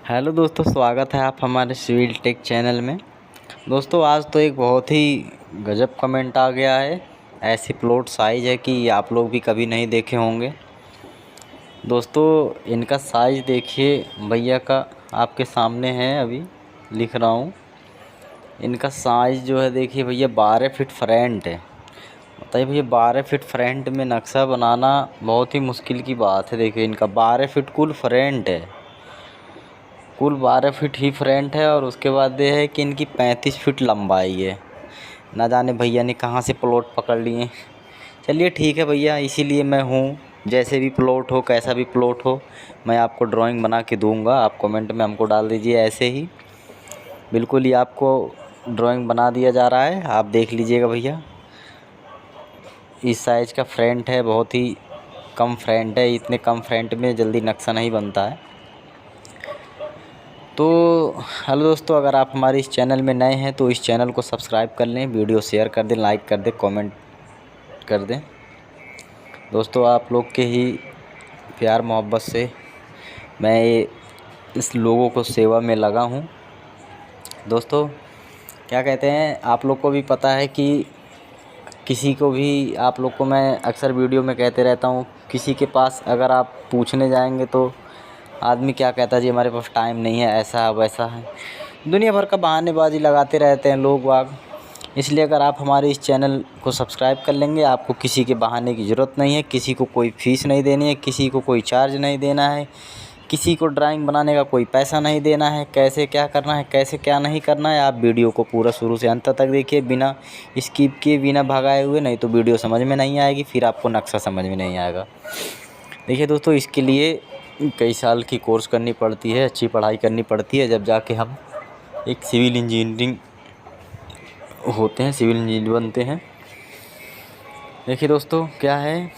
Hello दोस्तों, स्वागत है आप हमारे सिविल टेक चैनल में। दोस्तों आज तो एक बहुत ही गजब कमेंट आ गया है। ऐसी प्लॉट साइज़ है कि आप लोग भी कभी नहीं देखे होंगे। दोस्तों इनका साइज़ देखिए भैया का, आपके सामने है, अभी लिख रहा हूँ। इनका साइज़ जो है देखिए भैया 12 फीट फ्रंट है। बताइए भैया 12 फीट फ्रंट में नक्शा बनाना बहुत ही मुश्किल की बात है। देखिए इनका 12 फीट कुल फ्रंट है, कुल 12 फीट ही फ्रंट है। और उसके बाद ये है कि इनकी 35 फीट लंबाई है। ना जाने भैया ने कहाँ से प्लॉट पकड़ लिए। चलिए ठीक है भैया, इसीलिए मैं हूँ। जैसे भी प्लॉट हो, कैसा भी प्लॉट हो, मैं आपको ड्राइंग बना के दूंगा। आप कमेंट में हमको डाल दीजिए। ऐसे ही बिल्कुल ही आपको ड्राइंग बना दिया जा रहा है, आप देख लीजिएगा भैया। इस साइज़ का फ्रंट है, बहुत ही कम फ्रंट है। इतने कम फ्रंट में जल्दी नक्शा नहीं बनता है। तो हेलो दोस्तों, अगर आप हमारे इस चैनल में नए हैं तो इस चैनल को सब्सक्राइब कर लें, वीडियो शेयर कर दें, लाइक कर दें, कमेंट कर दें। दोस्तों आप लोग के ही प्यार मोहब्बत से मैं इस लोगों को सेवा में लगा हूँ। दोस्तों क्या कहते हैं, आप लोग को भी पता है कि किसी को भी, आप लोग को मैं अक्सर वीडियो में कहते रहता हूँ, किसी के पास अगर आप पूछने जाएंगे तो आदमी क्या कहता है, जी हमारे पास टाइम नहीं है, ऐसा वैसा है। दुनिया भर का बहानेबाजी लगाते रहते हैं लोग वाग। इसलिए अगर आप हमारे इस चैनल को सब्सक्राइब कर लेंगे, आपको किसी के बहाने की ज़रूरत नहीं है, किसी को कोई फ़ीस नहीं देनी है, किसी को कोई चार्ज नहीं देना है, किसी को ड्राइंग बनाने का कोई पैसा नहीं देना है। कैसे क्या करना है, कैसे क्या नहीं करना है, आप वीडियो को पूरा शुरू से अंत तक देखिए, बिना स्किप किए, बिना भगाए हुए। नहीं तो वीडियो समझ में नहीं आएगी, फिर आपको नक्शा समझ में नहीं आएगा। देखिए दोस्तों, इसके लिए कई साल की कोर्स करनी पड़ती है, अच्छी पढ़ाई करनी पड़ती है, जब जाके हम एक सिविल इंजीनियरिंग होते हैं, सिविल इंजीनियर बनते हैं। देखिए दोस्तों क्या है,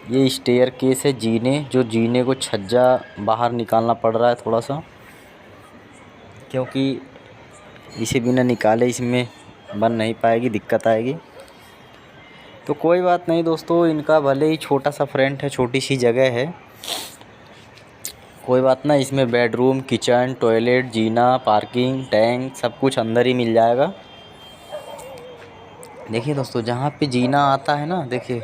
ये स्टेयर केस है जीने, जो जीने को छज्जा बाहर निकालना पड़ रहा है थोड़ा सा, क्योंकि इसे बिना निकाले इसमें बन नहीं पाएगी, दिक्कत आएगी। तो कोई बात नहीं दोस्तों, इनका भले ही छोटा सा फ्रंट है, छोटी सी जगह है, कोई बात ना। इसमें बेडरूम, किचन, टॉयलेट, जीना, पार्किंग, टैंक सब कुछ अंदर ही मिल जाएगा। देखिए दोस्तों, जहाँ पे जीना आता है ना, देखिए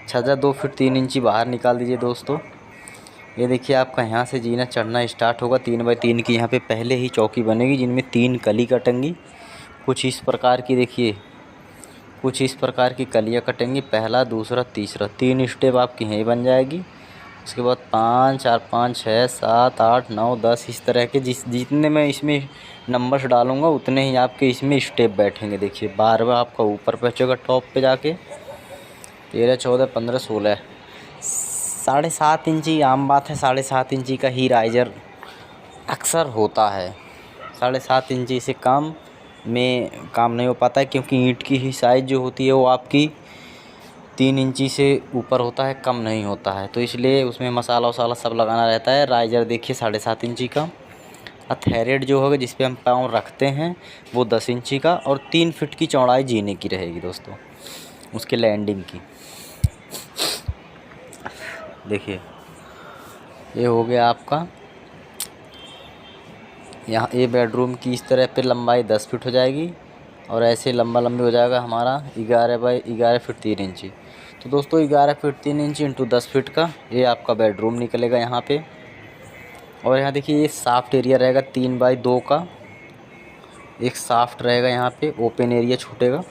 छज्जा 2 फीट 3 इंची बाहर निकाल दीजिए दोस्तों। ये देखिए आपका यहाँ से जीना चढ़ना स्टार्ट होगा। 3 बाई 3 की यहाँ पे पहले ही चौकी बनेगी, जिनमें 3 कली कटेंगी। कुछ इस प्रकार की, देखिए कुछ इस प्रकार की कलियाँ कटेंगी। पहला, दूसरा, तीसरा, 3 स्टेप आपकी यहीं बन जाएगी। उसके बाद 5, 4, 5, 6, 7, 8, 9, 10 इस तरह के जितने मैं इसमें नंबर्स डालूँगा उतने ही आपके इसमें स्टेप बैठेंगे। देखिए 12वां आपका ऊपर पहुँचेगा टॉप पे जाके। 13, 14, 15, 16, 7.5 इंची आम बात है। 7.5 इंची का ही राइजर अक्सर होता है। 7.5 इंची से कम में काम नहीं हो पाता है, क्योंकि ईंट की ही साइज़ जो होती है वो आपकी 3 इंची से ऊपर होता है, कम नहीं होता है। तो इसलिए उसमें मसाला वसाला सब लगाना रहता है। राइजर देखिए 7.5 इंची का। और थैरेड जो होगा, जिस पे हम पाँव रखते हैं, वो 10 इंची का। और 3 फीट की चौड़ाई जीने की रहेगी दोस्तों, उसके लैंडिंग की। देखिए ये हो गया आपका। यहाँ ये बेडरूम की इस तरह पे लंबाई 10 फीट हो जाएगी, और ऐसे लंबा लंबी हो जाएगा हमारा 11 बाई 11 फीट 3 इंची। तो दोस्तों 11 फीट 3 इंची इंटू 10 फीट का ये आपका बेडरूम निकलेगा यहाँ पे। और यहाँ देखिए ये साफ्ट एरिया रहेगा 3 बाई 2 का। एक साफ्ट रहेगा यहाँ पे, ओपन एरिया छूटेगा।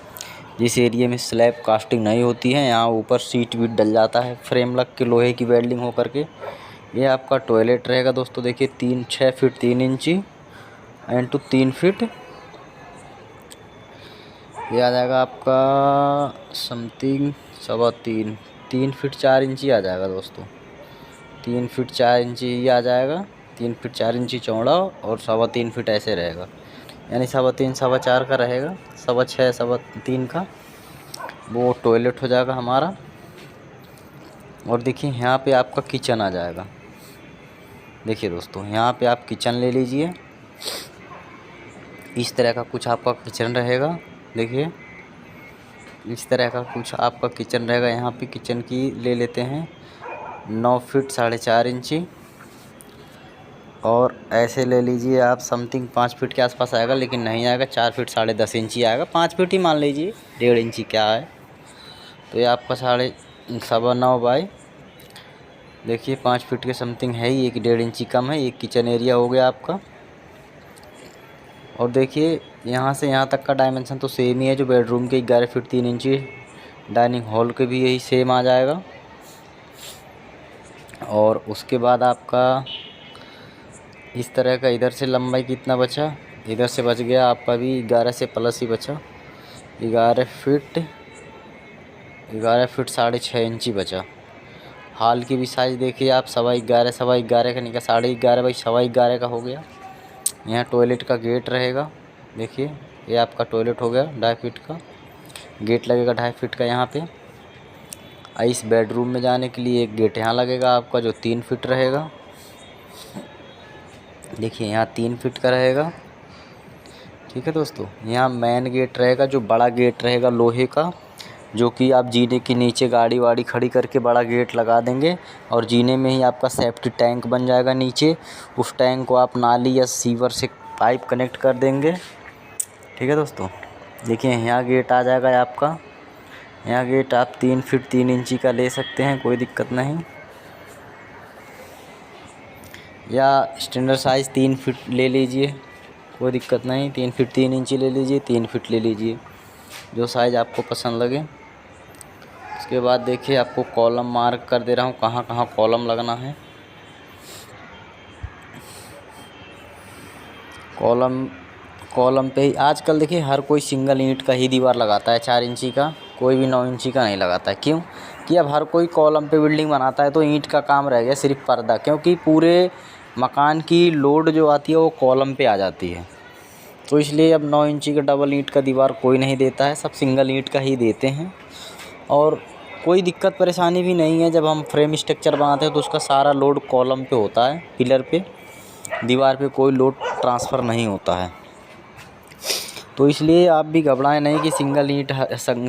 जिस एरिया में स्लैब कास्टिंग नहीं होती है, यहाँ ऊपर सीट वीट डल जाता है, फ्रेम लग के लोहे की वेल्डिंग हो करके। ये आपका टॉयलेट रहेगा दोस्तों। देखिए 6 फीट 3 इंची इंटू 3 फीट, ये आ जाएगा आपका समथिंग 3 फीट 4 इंची आ जाएगा दोस्तों। 3 फीट 4 इंची ये आ जाएगा। 3 फीट 4 इंची चौड़ा और 3.25 फीट ऐसे रहेगा, यानी 3.25 4.25 का रहेगा। 6.25 3.25 का वो टॉयलेट हो जाएगा हमारा। और देखिए यहाँ पे आपका किचन आ जाएगा। देखिए दोस्तों यहाँ पे आप किचन ले लीजिए, इस तरह का कुछ आपका किचन रहेगा। देखिए इस तरह का कुछ आपका किचन रहेगा। यहाँ पे किचन की ले लेते हैं 9 फीट 4.5 इंची। और ऐसे ले लीजिए आप, समथिंग 5 फीट के आसपास आएगा, लेकिन नहीं आएगा, 4 फीट 10.5 इंची आएगा। 5 फीट ही मान लीजिए, 1.5 इंची क्या है। तो ये आपका 9.25 बाई, देखिए 5 फीट के समथिंग है ही, 1.5 इंची कम है। एक किचन एरिया हो गया आपका। और देखिए यहाँ से यहाँ तक का डायमेंशन तो सेम ही है, जो बेडरूम के 11 फीट 3 इंची, डाइनिंग हॉल के भी यही सेम आ जाएगा। और उसके बाद आपका इस तरह का इधर से लंबाई कितना बचा, इधर से बच गया आपका भी 11 से प्लस ही बचा, 11 फीट 6.5 इंची बचा। हॉल की भी साइज़ देखिए आप, 11.25 का निकला, 11.5 बाई 11.25 का हो गया। यहाँ टॉयलेट का गेट रहेगा, देखिए ये आपका टॉयलेट हो गया 2.5 फीट का, गेट लगेगा 2.5 फीट का यहाँ पे। इस बेडरूम में जाने के लिए एक गेट यहाँ लगेगा आपका, जो 3 फीट रहेगा। देखिए यहाँ 3 फीट का रहेगा, ठीक है दोस्तों। यहाँ मेन गेट रहेगा, जो बड़ा गेट रहेगा लोहे का, जो कि आप जीने के नीचे गाड़ी वाड़ी खड़ी करके बड़ा गेट लगा देंगे, और जीने में ही आपका सेफ्टी टैंक बन जाएगा नीचे। उस टैंक को आप नाली या सीवर से पाइप कनेक्ट कर देंगे, ठीक है दोस्तों। देखिए यहाँ गेट आ जाएगा आपका। यहाँ गेट आप 3 फीट 3 इंची का ले सकते हैं, कोई दिक्कत नहीं, या स्टैंडर्ड साइज़ 3 फीट ले लीजिए, कोई दिक्कत नहीं। 3 फीट 3 इंची ले लीजिए, 3 फीट ले लीजिए, जो साइज़ आपको पसंद लगे। उसके बाद देखिए आपको कॉलम मार्क कर दे रहा हूँ, कहाँ कहाँ कॉलम लगना है। कॉलम पे ही आजकल देखिए हर कोई सिंगल ईंट का ही दीवार लगाता है, 4 इंची का, कोई भी 9 इंची का नहीं लगाता है। क्यों कि अब हर कोई कॉलम पे बिल्डिंग बनाता है, तो ईंट का काम रह गया सिर्फ पर्दा, क्योंकि पूरे मकान की लोड जो आती है वो कॉलम पे आ जाती है। तो इसलिए अब 9 इंची का डबल ईंट का दीवार कोई नहीं देता है, सब सिंगल ईंट का ही देते हैं। और कोई दिक्कत परेशानी भी नहीं है, जब हम फ्रेम स्ट्रक्चर बनाते हैं तो उसका सारा लोड कॉलम पे होता है, पिलर पे, दीवार पे कोई लोड ट्रांसफ़र नहीं होता है। तो इसलिए आप भी घबराएं नहीं कि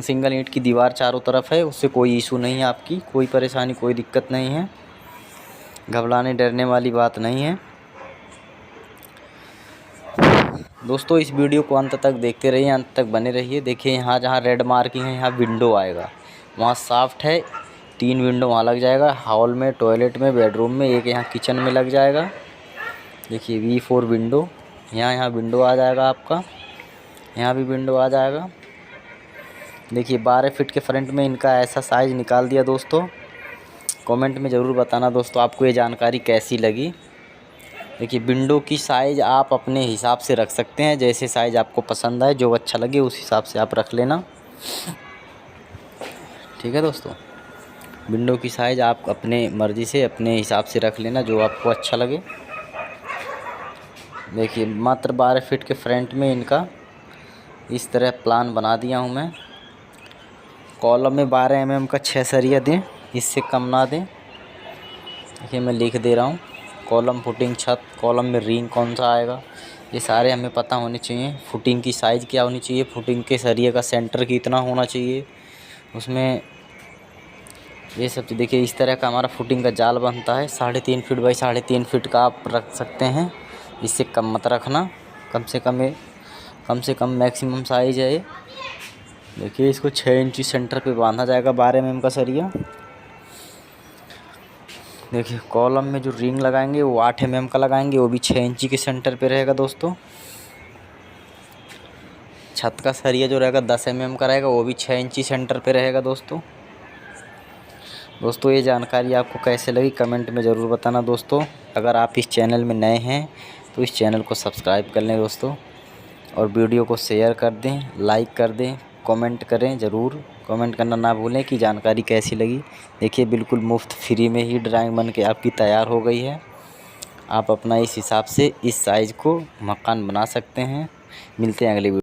सिंगल ईंट की दीवार चारों तरफ है, उससे कोई इशू नहीं है, आपकी कोई परेशानी कोई दिक्कत नहीं है, घबराने डरने वाली बात नहीं है। दोस्तों इस वीडियो को अंत तक देखते रहिए, अंत तक बने रहिए। देखिए यहाँ जहाँ रेड मार्किंग है, यहाँ विंडो आएगा, वहाँ साफ्ट है, 3 विंडो वहाँ लग जाएगा, हॉल में, टॉयलेट में, बेडरूम में, एक यहाँ किचन में लग जाएगा। देखिए V4 विंडो, यहाँ विंडो आ जाएगा आपका, यहाँ भी विंडो आ जाएगा। देखिए 12 फीट के फ्रंट में इनका ऐसा साइज़ निकाल दिया दोस्तों। कमेंट में ज़रूर बताना दोस्तों आपको ये जानकारी कैसी लगी। देखिए विंडो की साइज़ आप अपने हिसाब से रख सकते हैं, जैसे साइज़ आपको पसंद आए, जो अच्छा लगे उस हिसाब से आप रख लेना, ठीक है दोस्तों। विंडो की साइज़ आप अपने मर्ज़ी से अपने हिसाब से रख लेना, जो आपको अच्छा लगे। देखिए मात्र 12 फीट के फ्रंट में इनका इस तरह प्लान बना दिया हूँ मैं। कॉलम में 12 mm का 6 सरिया दें, इससे कम ना दें। देखिए मैं लिख दे रहा हूँ, कॉलम, फुटिंग, छत, कॉलम में रिंग कौन सा आएगा, ये सारे हमें पता होने चाहिए। फुटिंग की साइज़ क्या होनी चाहिए, फुटिंग के सरिये का सेंटर कितना होना चाहिए, उसमें ये सब। देखिए इस तरह का हमारा फुटिंग का जाल बनता है, 3.5 फीट बाई 3.5 फीट का आप रख सकते हैं, इससे कम मत रखना, कम से कम मैक्सिमम साइज़ है ये। देखिए इसको 6 इंची सेंटर पे बांधा जाएगा 12 mm का सरिया। देखिए कॉलम में जो रिंग लगाएंगे वो 8 mm का लगाएंगे, वो भी 6 इंची के सेंटर पे रहेगा दोस्तों। छत का सरिया जो रहेगा 10 mm का रहेगा, वो भी 6 इंची सेंटर पे रहेगा दोस्तों। ये जानकारी आपको कैसे लगी कमेंट में ज़रूर बताना दोस्तों। अगर आप इस चैनल में नए हैं तो इस चैनल को सब्सक्राइब कर लें दोस्तों, और वीडियो को शेयर कर दें, लाइक कर दें, कमेंट करें ज़रूर, कमेंट करना ना भूलें कि जानकारी कैसी लगी। देखिए बिल्कुल मुफ्त फ्री में ही ड्राइंग बन के आपकी तैयार हो गई है। आप अपना इस हिसाब से इस साइज़ को मकान बना सकते हैं। मिलते हैं अगली वीडियो।